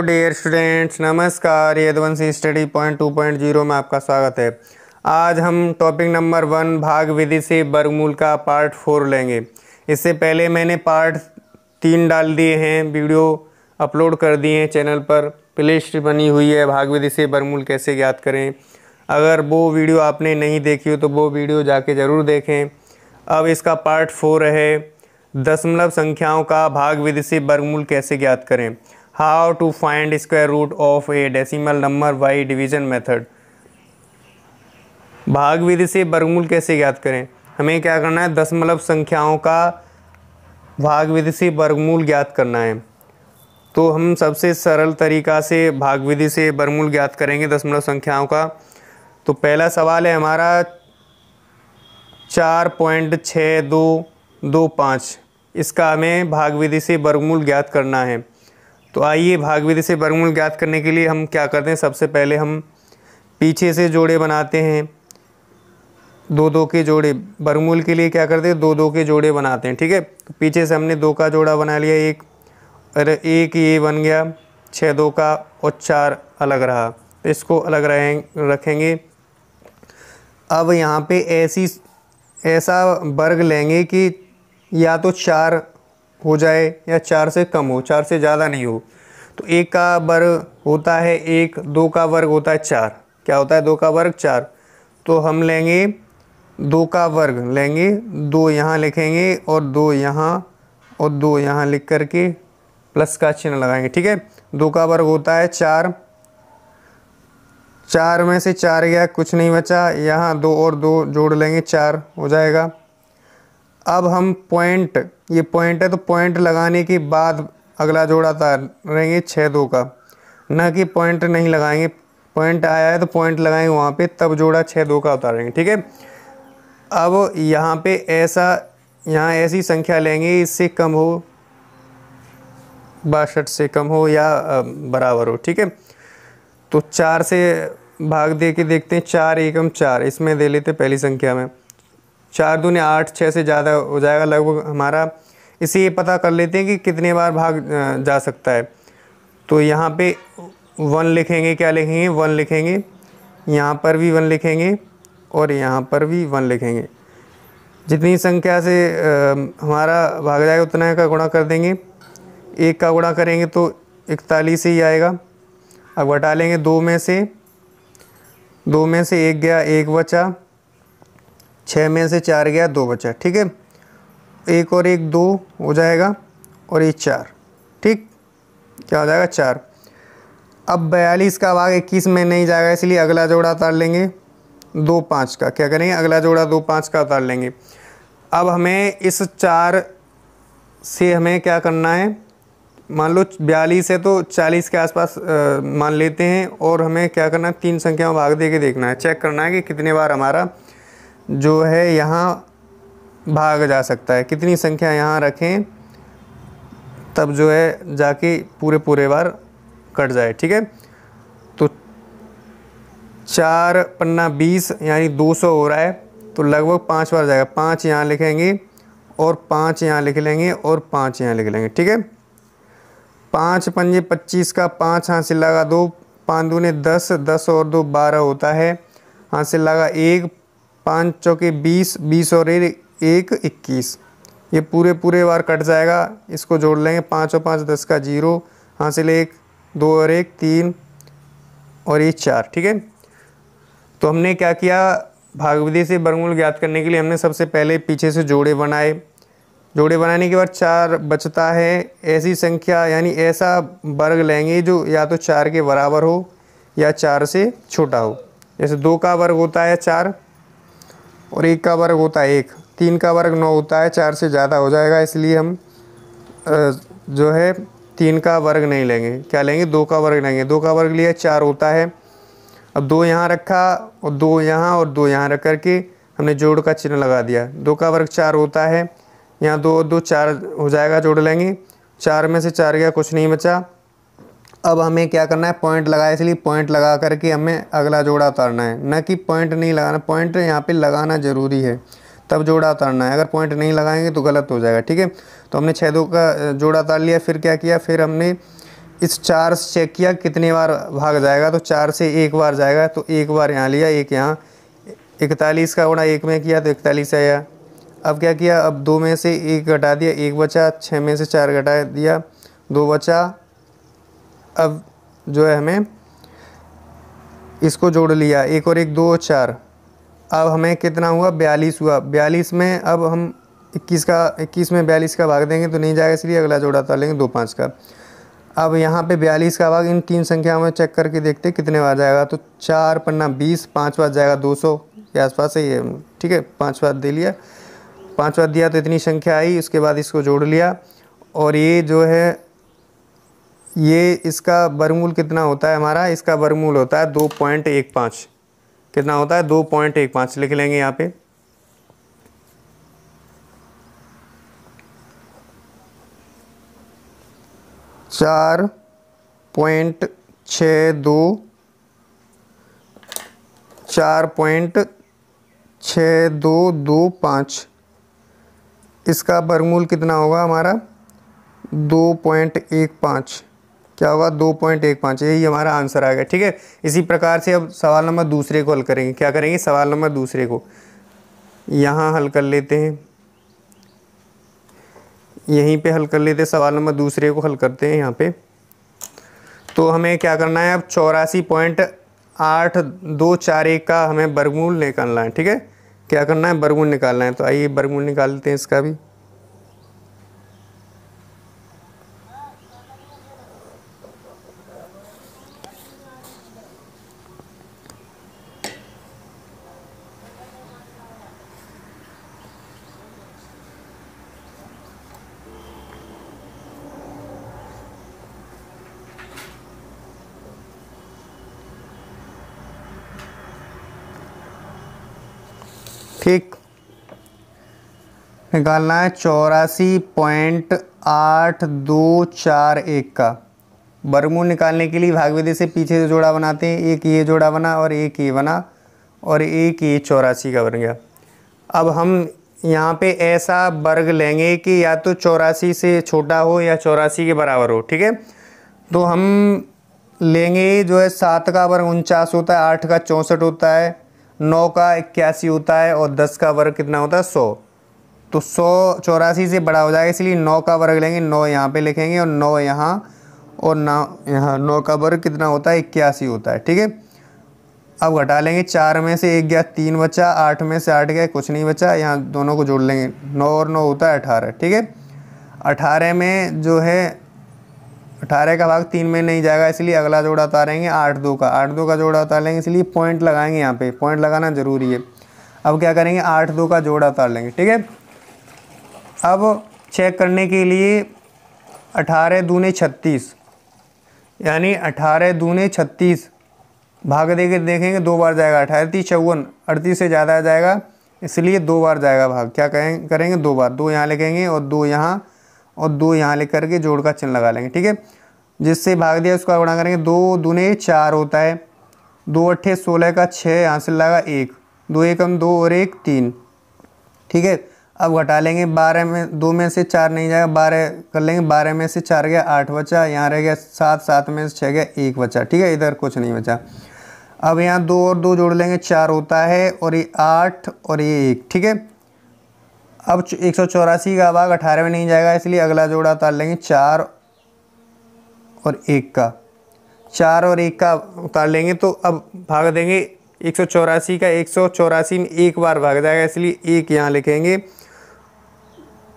Dear students, नमस्कार। Yaduvanshi study point 2.0 में आपका स्वागत है। आज हम टॉपिक नंबर 1 भाग विधि से वर्गमूल का पार्ट 4 लेंगे। इससे पहले मैंने पार्ट 3 डाल दिए हैं, वीडियो अपलोड कर दिए हैं चैनल पर। प्लेलिस्ट बनी हुई है भाग विधि से वर्गमूल कैसे ज्ञात करें। अगर वो वीडियो आपने नहीं देखी हो तो वो वीडियो जाके ज़रूर देखें। अब इसका पार्ट 4 है, दशमलव संख्याओं का भाग विधि से वर्गमूल कैसे ज्ञात करें। How to find square root of a decimal number by division method. भाग विधि से वर्गमूल कैसे ज्ञात करें। हमें क्या करना है, दशमलव संख्याओं का भाग विधि से वर्गमूल ज्ञात करना है। तो हम सबसे सरल तरीका से भाग विधि से वर्गमूल ज्ञात करेंगे दशमलव संख्याओं का। तो पहला सवाल है हमारा 4.6225, इसका हमें भाग विधि से वर्गमूल ज्ञात करना है। तो आइए भाग विधि से वर्गमूल ज्ञात करने के लिए हम क्या करते हैं, सबसे पहले हम पीछे से जोड़े बनाते हैं। दो दो के जोड़े वर्गमूल के लिए क्या करते हैं, दो दो के जोड़े बनाते हैं। ठीक है, तो पीछे से हमने 2 का जोड़ा बना लिया, एक ये बन गया 6 2 का और 4 अलग रहा, तो इसको अलग रखेंगे। अब यहाँ पे ऐसा वर्ग लेंगे कि या तो 4 हो जाए या 4 से कम हो, 4 से ज़्यादा नहीं हो। तो 1 का वर्ग होता है 1, 2 का वर्ग होता है 4। क्या होता है, 2 का वर्ग 4। तो हम लेंगे 2 का वर्ग लेंगे, 2 यहाँ लिखेंगे और 2 यहाँ और 2 यहाँ लिख करके प्लस का चिन्ह लगाएंगे। ठीक है, 2 का वर्ग होता है 4, 4 में से 4 गया, कुछ नहीं बचा। यहाँ 2 और 2 जोड़ लेंगे, 4 हो जाएगा। अब हम पॉइंट, ये पॉइंट है तो पॉइंट लगाने के बाद अगला जोड़ा उतारेंगे 6 2 का, न कि पॉइंट नहीं लगाएंगे। पॉइंट आया है तो पॉइंट लगाएंगे वहाँ पे, तब जोड़ा 6 2 का उतारेंगे। ठीक है, अब यहाँ पे यहाँ ऐसी संख्या लेंगे इससे कम हो, 62 से कम हो या बराबर हो। ठीक है, तो 4 से भाग दे के देखते हैं। 4 एकम 4, इसमें दे लेते पहली संख्या में। 4 दूनी 8, 6 से ज़्यादा हो जाएगा लगभग हमारा। इसे ये पता कर लेते हैं कि कितने बार भाग जा सकता है। तो यहाँ पे 1 लिखेंगे, क्या लिखेंगे, 1 लिखेंगे। यहाँ पर भी 1 लिखेंगे और यहाँ पर भी 1 लिखेंगे। जितनी संख्या से हमारा भाग जाएगा उतना का गुणा कर देंगे। 1 का गुणा करेंगे तो 41 ही आएगा। अब घटा लेंगे, 2 में से 1 गया, 1 बचा। 6 में से 4 गया, 2 बचा। ठीक है, 1 और 1 2 हो जाएगा और ये 4। ठीक, क्या हो जाएगा, 4। अब 42 का भाग 21 में नहीं जाएगा, इसलिए अगला जोड़ा उतार लेंगे 2 5 का। क्या करेंगे, अगला जोड़ा 2 5 का उतार लेंगे। अब हमें इस 4 से हमें क्या करना है, मान लो 42 है तो 40 के आसपास मान लेते हैं। और हमें क्या करना है, 3 संख्याओं भाग दे के देखना है, चेक करना है कि कितने बार हमारा जो है यहाँ भाग जा सकता है। कितनी संख्या यहाँ रखें तब जो है जाके पूरे बार कट जाए। ठीक है, तो 4 पन्ना 20 यानी 200 हो रहा है, तो लगभग 5 बार जाएगा। 5 यहाँ लिखेंगे और 5 यहाँ लिख लेंगे और 5 यहाँ लिख लेंगे। ठीक है, 5 पंजे 25 का 5 हाथ से लगा 2, 5 दूने 10, 10 और 2 12 होता है। हाथ से लगा 1, 5 चौके 20, 20 और 1 21। ये पूरे बार कट जाएगा। इसको जोड़ लेंगे, 5 और 5 10 का 0, हासिल 1, 2 और 1 3 और ये 4। ठीक है, तो हमने क्या किया, भाग विधि से वर्गमूल ज्ञात करने के लिए हमने सबसे पहले पीछे से जोड़े बनाए। जोड़े बनाने के बाद 4 बचता है। ऐसी संख्या यानी ऐसा वर्ग लेंगे जो या तो 4 के बराबर हो या 4 से छोटा हो। जैसे 2 का वर्ग होता है 4 और 1 का वर्ग होता है 1, 3 का वर्ग 9 होता है, 4 से ज़्यादा हो जाएगा, इसलिए हम जो है 3 का वर्ग नहीं लेंगे। क्या लेंगे, 2 का वर्ग लेंगे। 2 का वर्ग लिया 4 होता है। अब 2 यहाँ रखा और 2 यहाँ और 2 यहाँ रख करके हमने जोड़ का चिन्ह लगा दिया। 2 का वर्ग 4 होता है, यहाँ 2 और 2 4 हो जाएगा, जोड़ लेंगे। 4 में से 4 गया, कुछ नहीं बचा। अब हमें क्या करना है, पॉइंट लगाया, इसलिए पॉइंट लगा करके हमें अगला जोड़ा उतारना है, न कि पॉइंट नहीं लगाना। पॉइंट यहाँ पे लगाना ज़रूरी है, तब जोड़ा उतारना है। अगर पॉइंट नहीं लगाएंगे तो गलत हो जाएगा। ठीक है, तो हमने 6 2 का जोड़ा उतार लिया। फिर क्या किया, फिर हमने इस 4 से चेक किया कितने बार भाग जाएगा, तो 4 से एक बार जाएगा, तो एक बार यहाँ लिया, एक यहाँ। 41 का गुणा 1 में किया तो 41 आया। अब क्या किया, अब 2 में से 1 घटा दिया, 1 बचा। 6 में से 4 घटा दिया, 2 बचा। अब जो है हमें इसको जोड़ लिया, 1 और 1 2 4। अब हमें कितना हुआ, 42 हुआ। 42 में अब हम 21 में 42 का भाग देंगे तो नहीं जाएगा, इसलिए अगला जोड़ा उतार लेंगे 2 5 का। अब यहाँ पे 42 का भाग इन 3 संख्याओं में चेक करके देखते कितने बार जाएगा, तो 4 पन्ना 20, 5 बार जाएगा 200 के आसपास है ये, ठीक है। 5 बार दे लिया, 5 बार दिया तो इतनी संख्या आई। उसके बाद इसको जोड़ लिया, और ये जो है ये इसका वर्गमूल कितना होता है हमारा, इसका वर्गमूल होता है 2.15। कितना होता है, 2.15 लिख लेंगे यहाँ पे। चार 4.6225 इसका वर्गमूल कितना होगा हमारा, 2.15। क्या होगा, 2.15। यही हमारा आंसर आ गया, ठीक है। इसी प्रकार से अब सवाल नंबर दूसरे को हल करेंगे। क्या करेंगे, सवाल नंबर दूसरे को यहाँ हल कर लेते हैं, यहीं पे हल कर लेते हैं। सवाल नंबर दूसरे को हल करते हैं यहाँ पे। तो हमें क्या करना है, अब 84.8241 का हमें वर्गमूल निकालना है, ठीक है। क्या करना है, वर्गमूल निकालना है। तो आइए वर्गमूल निकाल लेते हैं इसका भी। ठीक, निकालना है 84.8241 का वर्गमूल। निकालने के लिए भाग विधि से पीछे से जोड़ा बनाते हैं। एक ये जोड़ा बना और एक ये बना और एक ये 84 का बन गया। अब हम यहाँ पे ऐसा वर्ग लेंगे कि या तो 84 से छोटा हो या 84 के बराबर हो, ठीक है। तो हम लेंगे जो है 7 का वर्ग 49 होता है, 8 का 64 होता है, 9 का 81 होता है और 10 का वर्ग कितना होता है, 100। तो 100 84 से बड़ा हो जाएगा, इसलिए 9 का वर्ग लेंगे। 9 यहाँ पे लिखेंगे और 9 यहाँ और 9 यहाँ। 9 का वर्ग कितना होता है, 81 होता है, ठीक है। अब घटा लेंगे, 4 में से 1 गया, 3 बचा। 8 में से 8 गया, कुछ नहीं बचा। यहाँ दोनों को जोड़ लेंगे, 9 और 9 होता है 18, ठीक है। 18 में जो है 18 का भाग 3 में नहीं जाएगा, इसलिए अगला जोड़ा उतारेंगे 8 2 का। 8 2 का जोड़ा उतार लेंगे, इसलिए पॉइंट लगाएंगे। यहाँ पे पॉइंट लगाना जरूरी है। अब क्या करेंगे, 8 2 का जोड़ा उतार लेंगे, ठीक है। अब चेक करने के लिए 18 दूने 36, यानी 18 दूने 36 भाग दे के देखेंगे 2 बार जाएगा। 18 3 54, 38 से ज़्यादा आ जाएगा, इसलिए 2 बार जाएगा भाग। क्या करेंगे, 2 बार। 2 यहाँ लिखेंगे और 2 यहाँ और 2 यहाँ लिख करके जोड़ का चिन्ह लगा लेंगे, ठीक है। जिससे भाग दिया उसका गुणा करेंगे। 2 दूने 4 होता है, 2 अट्ठे 16 का 6 यहाँ से लगा 1, 2 एकम 2 और 1 3, ठीक है। अब घटा लेंगे, 12 में 2 में से 4 नहीं जाएगा, 12 कर लेंगे। 12 में से 4 गया, 8 बचा। यहाँ रह गया 7, 7 में से 6 गया, 1 बचा, ठीक है। इधर कुछ नहीं बचा। अब यहाँ 2 और 2 जोड़ लेंगे, 4 होता है और ये 8 और ये 1, ठीक है। अब 184 का भाग 18 में नहीं जाएगा, इसलिए अगला जोड़ा उतार लेंगे 4 और 1 का। 4 और 1 का उतार लेंगे तो अब भाग देंगे 184 का। 184 में एक बार भाग जाएगा, इसलिए 1 यहाँ लिखेंगे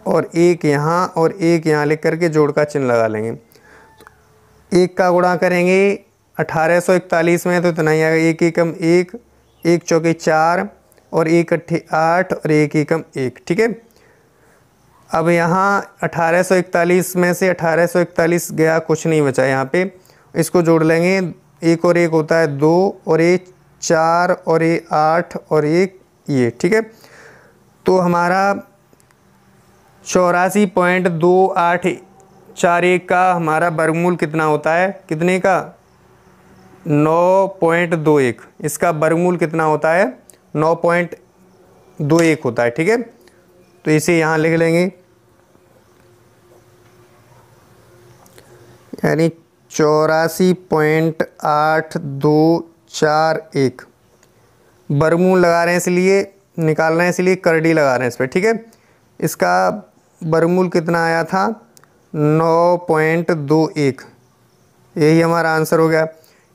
और 1 यहाँ और 1 यहाँ लिख करके जोड़ का चिन्ह लगा लेंगे। 1 का गुणा करेंगे 1841 में तो इतना ही आएगा। 1 एकम 1, 1 चौके 4 और 1 अट्ठे 8 और 1 एकम 1, ठीक है। अब यहाँ 1841 में से 1841 गया, कुछ नहीं बचा यहाँ पे। इसको जोड़ लेंगे, 1 और 1 होता है 2 और 1 4 और 1 8 और 1 ये, ठीक है। तो हमारा 84.2841 का हमारा वर्गमूल कितना होता है, कितने का, 9.21। इसका वर्गमूल कितना होता है, 9.21 होता है, ठीक है। तो इसे यहाँ लिख लेंगे, यानी 84.8241 वर्गमूल लगा रहे हैं, इसलिए निकाल रहे हैं, इसलिए करड़ी लगा रहे हैं इस पर। ठीक है, इसका वर्गमूल कितना आया था 9.21, यही हमारा आंसर हो गया।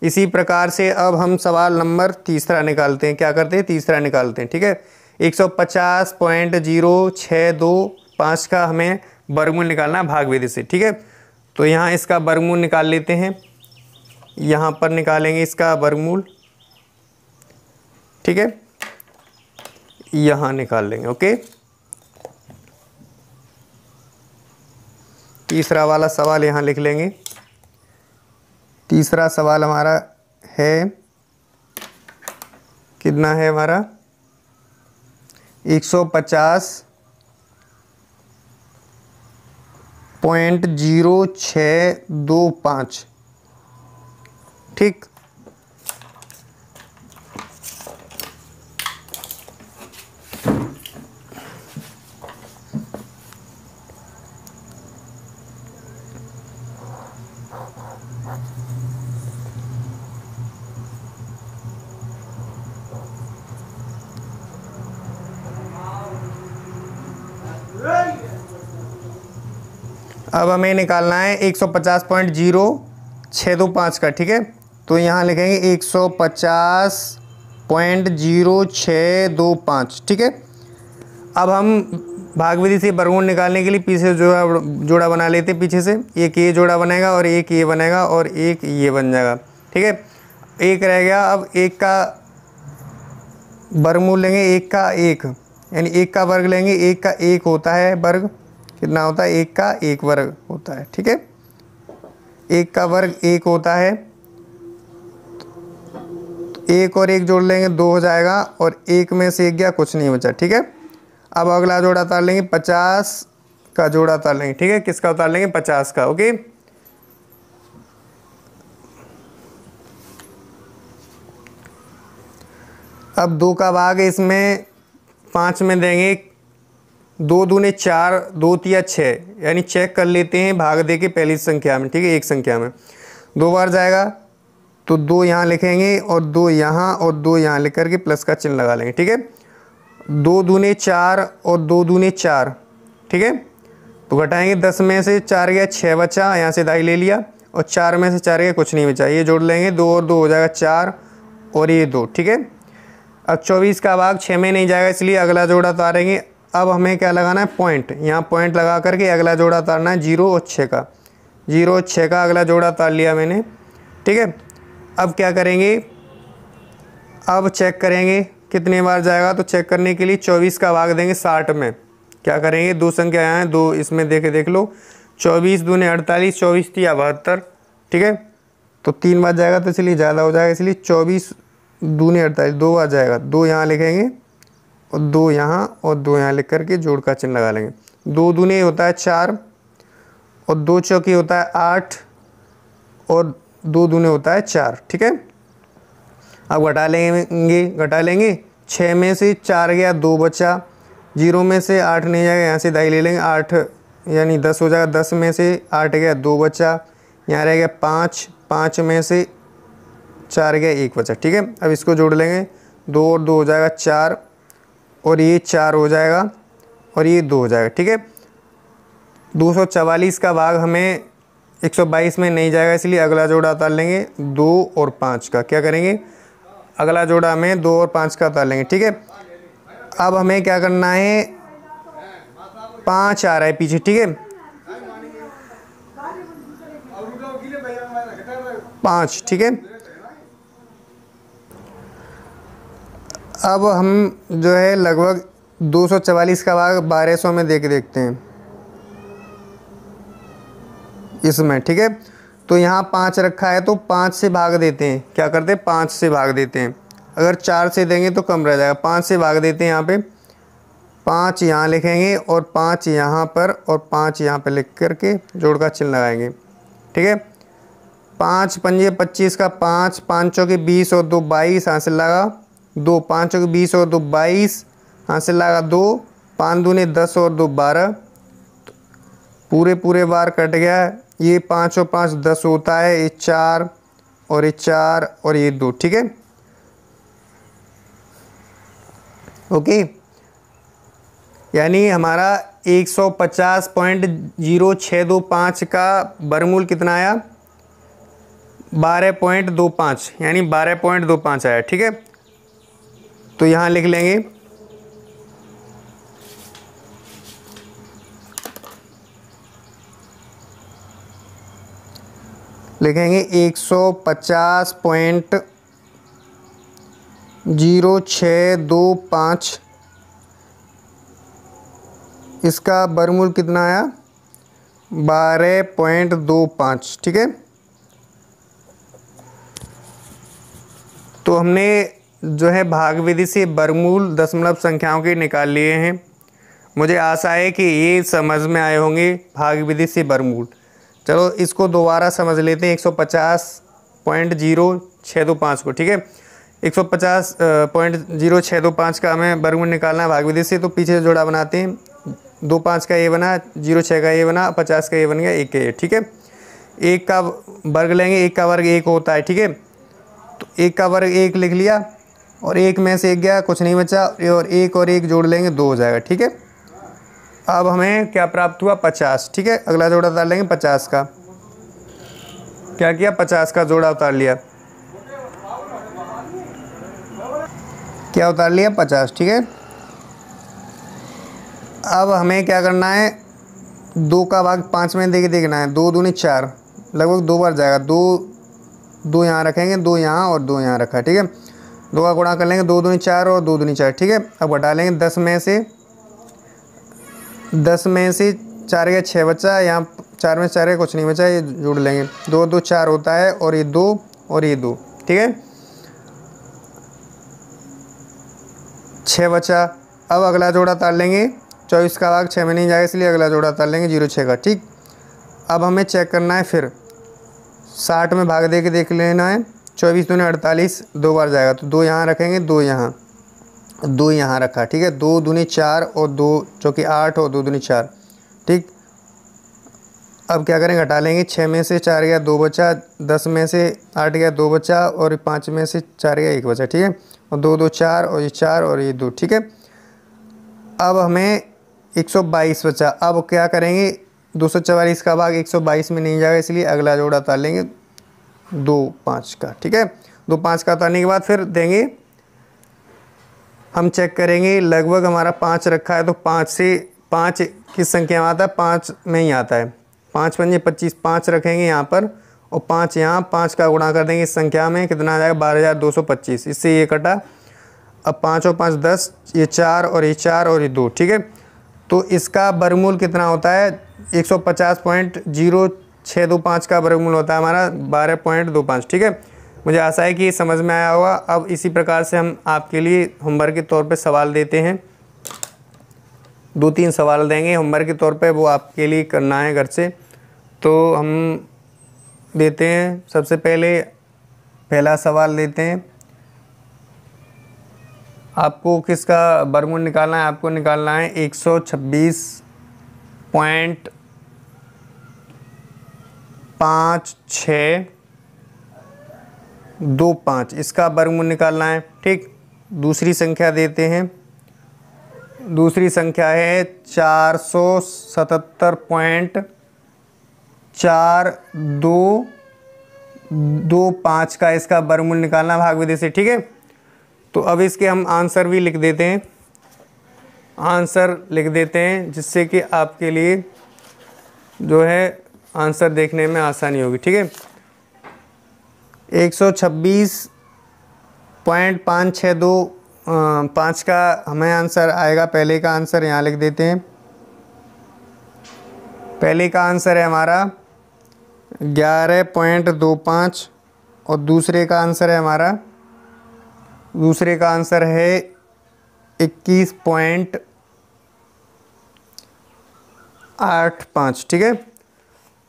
इसी प्रकार से अब हम सवाल नंबर तीसरा निकालते हैं। क्या करते हैं, तीसरा निकालते हैं। ठीक है, 150.0625 का हमें वर्गमूल निकालना है भाग विधि से। ठीक है, तो यहाँ इसका वर्गमूल निकाल लेते हैं, यहाँ पर निकालेंगे इसका वर्गमूल। ठीक है, यहाँ निकाल लेंगे। ओके, तीसरा वाला सवाल यहाँ लिख लेंगे। तीसरा सवाल हमारा है, कितना है हमारा 150.0625। ठीक, अब हमें निकालना है 150.0625 का। ठीक है, तो यहाँ लिखेंगे 150.0625। ठीक है, अब हम भाग विधि से वर्गमूल निकालने के लिए पीछे जोड़ा बना लेते हैं। पीछे से एक ये जोड़ा बनेगा और एक ये बनेगा और एक ये बन जाएगा। ठीक है, एक रह गया। अब एक का वर्गमूल लेंगे, एक का एक, यानी एक का वर्ग लेंगे। एक का एक होता है वर्ग, कितना होता है, एक का एक वर्ग होता है। ठीक है, एक का वर्ग एक होता है, एक और एक जोड़ लेंगे 2 हो जाएगा, और एक में से एक गया, कुछ नहीं बचा। ठीक है, अब अगला जोड़ा उतार लेंगे, 50 का जोड़ा उतार लेंगे। ठीक है, किसका उतार लेंगे, 50 का। ओके, अब 2 का भाग इसमें 5 में देंगे, 2 दूने 4, 2 तिया 6, यानी चेक कर लेते हैं भाग दे के पहली संख्या में। ठीक है, एक संख्या में 2 बार जाएगा, तो 2 यहाँ लिखेंगे और 2 यहाँ और 2 यहाँ लिख करके प्लस का चिन्ह लगा लेंगे। ठीक है, 2 दूने 4 और 2 दूने 4। ठीक है, तो घटाएंगे, 10 में से 4 गया, 6 बचा, यहाँ से दाई ले लिया, और 4 में से 4 गया, कुछ नहीं बचा, ये जोड़ लेंगे, 2 और 2 हो जाएगा 4, और ये 2। ठीक है, अब 24 का भाग 6 में नहीं जाएगा, इसलिए अगला जोड़ा उतारेंगे। अब हमें क्या लगाना है, पॉइंट, यहाँ पॉइंट लगा करके अगला जोड़ा उतारना है 0 और 6 का। 0 और 6 का अगला जोड़ा उतार लिया मैंने। ठीक है, अब क्या करेंगे, अब चेक करेंगे कितने बार जाएगा। तो चेक करने के लिए 24 का भाग देंगे 60 में। क्या करेंगे, 2 संख्या यहाँ है, 2 इसमें देख लो, 24 दूने 48, 24 तिया 72। ठीक है, तो 3 बार जाएगा, तो इसलिए ज़्यादा हो जाएगा, इसलिए 24 दूने 48 2 बार जाएगा। 2 यहाँ लिखेंगे और 2 यहाँ और 2 यहाँ लिख करके जोड़ का चिन्ह लगा लेंगे। 2 दूने होता है 4, और 2 चौकी होता है 8, और 2 दूने होता है 4। ठीक है, अब घटा लेंगे 6 में से 4 गया, 2 बचा, 0 में से 8 नहीं जाएगा, यहाँ से दाई ले लेंगे, 8 यानी 10 हो जाएगा, 10 में से 8 गया, 2 बचा, यहाँ रह गया 5, 5 में से 4 गया, 1 बचा। ठीक है, अब इसको जोड़ लेंगे, 2 और 2 हो जाएगा 4, और ये 4 हो जाएगा, और ये 2 हो जाएगा। ठीक है, 244 का भाग हमें 122 में नहीं जाएगा, इसलिए अगला जोड़ा उतार लेंगे 2 और 5 का। क्या करेंगे, अगला जोड़ा हमें 2 और 5 का उतार लेंगे। ठीक है, अब हमें क्या करना है, 5 आ रहा है पीछे। ठीक है, 5। ठीक है, अब हम जो है लगभग 244 का भाग 1200 में देखते हैं इसमें। ठीक है, तो यहाँ 5 रखा है, तो 5 से भाग देते हैं। क्या करते हैं, 5 से भाग देते हैं। अगर 4 से देंगे तो कम रह जाएगा, 5 से भाग देते हैं। यहाँ पे 5 यहाँ लिखेंगे, और 5 यहाँ पर, और 5 यहाँ पर लिख करके जोड़ का चिन्ह लगाएंगे। ठीक है, 5 पंजे 25 का 5, 5 चौके 20 और 2 22, हासिल लगा 2, 5 चौके 20 और 2 22, हासिल लगा 2, 5 दूने 10 और 2 12, पूरे बार कट गया। ये 5 और 5 10 होता है, ये 4 और ये 4 और ये 2, ठीक है। ओके, यानी हमारा 150.0625 का वर्गमूल कितना आया, 12.25, यानी 12.25 आया, ठीक है। तो यहाँ लिख लेंगे लिखेंगे 150.0625, इसका वर्गमूल कितना आया, 12.25, ठीक है। तो हमने जो है भाग विधि से वर्गमूल दशमलव संख्याओं के निकाल लिए हैं। मुझे आशा है कि ये समझ में आए होंगे भाग विधि से वर्गमूल। चलो इसको दोबारा समझ लेते हैं 150.0625 को, ठीक है। 150.0625 का हमें वर्गमूल निकालना है भाग विधि से। तो पीछे जोड़ा बनाते हैं, 2 5 का ये बना, 0 6 का ये बना, 50 का ये बन गया, 1 का ये, ठीक है। 1 का वर्ग लेंगे, 1 का वर्ग 1 होता है, ठीक है। तो 1 का वर्ग 1 लिख लिया और 1 में से 1 गया, कुछ नहीं बचा, और 1 जोड़ लेंगे, 2 हो जाएगा, ठीक है। अब हमें क्या प्राप्त हुआ, 50, ठीक है। अगला जोड़ा उतार लेंगे 50 का। क्या किया, 50 का जोड़ा उतार लिया, क्या उतार लिया, 50, ठीक है। अब हमें क्या करना है, 2 का भाग 5 में देके देखना है, 2 दूनी 4, लगभग 2 बार जाएगा, 2 यहाँ रखेंगे, 2 यहाँ और 2 यहाँ रखा, ठीक है। 2 का गुणा कर लेंगे, 2 दूनी 4 और 2 दूनी 4, ठीक है। अब घटा लेंगे, 10 में से 4 गया, 6 बचा, यहाँ 4 में 4 है, कुछ नहीं बचा, ये जोड़ लेंगे, 2 2 4 होता है, और ये 2 और ये 2, ठीक है। 6 बचा। अब अगला जोड़ा तार लेंगे, 24 का भाग 6 में नहीं जाएगा, इसलिए अगला जोड़ा तार लेंगे 0 6 का, ठीक। अब हमें चेक करना है, फिर 60 में भाग दे के देख लेना है, 24 दूनी 48, 2 बार जाएगा, तो 2 यहाँ रखेंगे, 2 यहाँ रखा, ठीक है। 2 दूनी 4 और 2 जो कि 8 और 2 दूनी 4, ठीक। अब क्या करेंगे, घटा लेंगे, 6 में से 4 गया, 2 बचा, 10 में से 8 गया, 2 बचा, और 5 में से 4 गया, 1 बचा, ठीक है। और 2 2 4 और ये 4 और ये 2, ठीक है। अब हमें 122 बचा। अब क्या करेंगे, 244 का भाग 122 में नहीं जाएगा, इसलिए अगला जोड़ा उतार लेंगे 2 5 का, ठीक है। 2 5 का उतारने के बाद फिर देंगे, हम चेक करेंगे, लगभग हमारा 5 रखा है, तो 5 किस संख्या में आता है, 5 में ही आता है। 5 पंजे 25, 5 रखेंगे यहाँ पर और 5 यहाँ, 5 का गुणा कर देंगे इस संख्या में, कितना आ जाएगा, 12,225, इससे ये कटा। अब 5 और 5 10, ये 4 और ये 4 और ये 2, ठीक है। तो इसका वर्गमूल कितना होता है, 150.0625 का वर्गमूल होता है हमारा 12.25, ठीक है। मुझे आशा है कि ये समझ में आया होगा। अब इसी प्रकार से हम आपके लिए होमवर्क के तौर पे सवाल देते हैं, 2-3 सवाल देंगे होमवर्क के तौर पे, वो आपके लिए करना है घर से। तो हम देते हैं, सबसे पहले पहला सवाल देते हैं, आपको किसका वर्गमूल निकालना है, आपको निकालना है 126.5625, इसका वर्गमूल निकालना है, ठीक। दूसरी संख्या देते हैं, दूसरी संख्या है 477.4225 का इसका वर्गमूल निकालना भाग विधि से, ठीक है। तो अब इसके हम आंसर भी लिख देते हैं, जिससे कि आपके लिए जो है आंसर देखने में आसानी होगी, ठीक है। 126.562 का हमें आंसर आएगा। पहले का आंसर यहाँ लिख देते हैं, पहले का आंसर है हमारा 11.25 और दूसरे का आंसर है 21.85, ठीक है।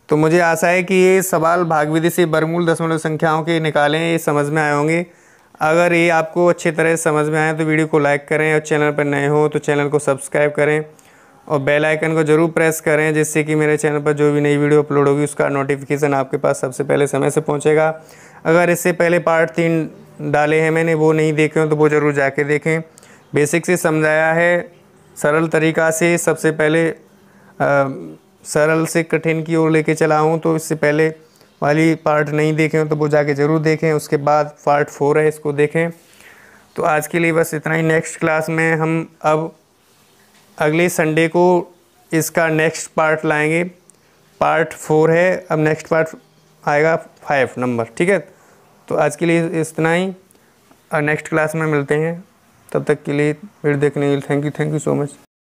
तो मुझे आशा है कि ये सवाल भाग विधि से वर्गमूल दशमलव संख्याओं के निकालें, ये समझ में आए होंगे। अगर ये आपको अच्छी तरह से समझ में आए तो वीडियो को लाइक करें, और चैनल पर नए हो तो चैनल को सब्सक्राइब करें, और बेल आइकन को ज़रूर प्रेस करें, जिससे कि मेरे चैनल पर जो भी नई वीडियो अपलोड होगी उसका नोटिफिकेशन आपके पास सबसे पहले समय से पहुंचेगा। अगर इससे पहले पार्ट 3 डाले हैं मैंने, वो नहीं देखे हो तो वो ज़रूर जाके देखें। बेसिक से समझाया है, सरल तरीक़ा से। सबसे पहले सरल से कठिन की ओर लेके चला हूँ, तो इससे पहले वाली पार्ट नहीं देखे हो तो वो जाके ज़रूर देखें। उसके बाद पार्ट 4 है, इसको देखें। तो आज के लिए बस इतना ही। नेक्स्ट क्लास में हम अब अगले संडे को इसका नेक्स्ट पार्ट लाएंगे। पार्ट 4 है, अब नेक्स्ट पार्ट आएगा 5 नंबर, ठीक है। तो आज के लिए इतना ही, और नेक्स्ट क्लास में मिलते हैं। तब तक के लिए वीडियो देखने के लिए थैंक यू सो मच।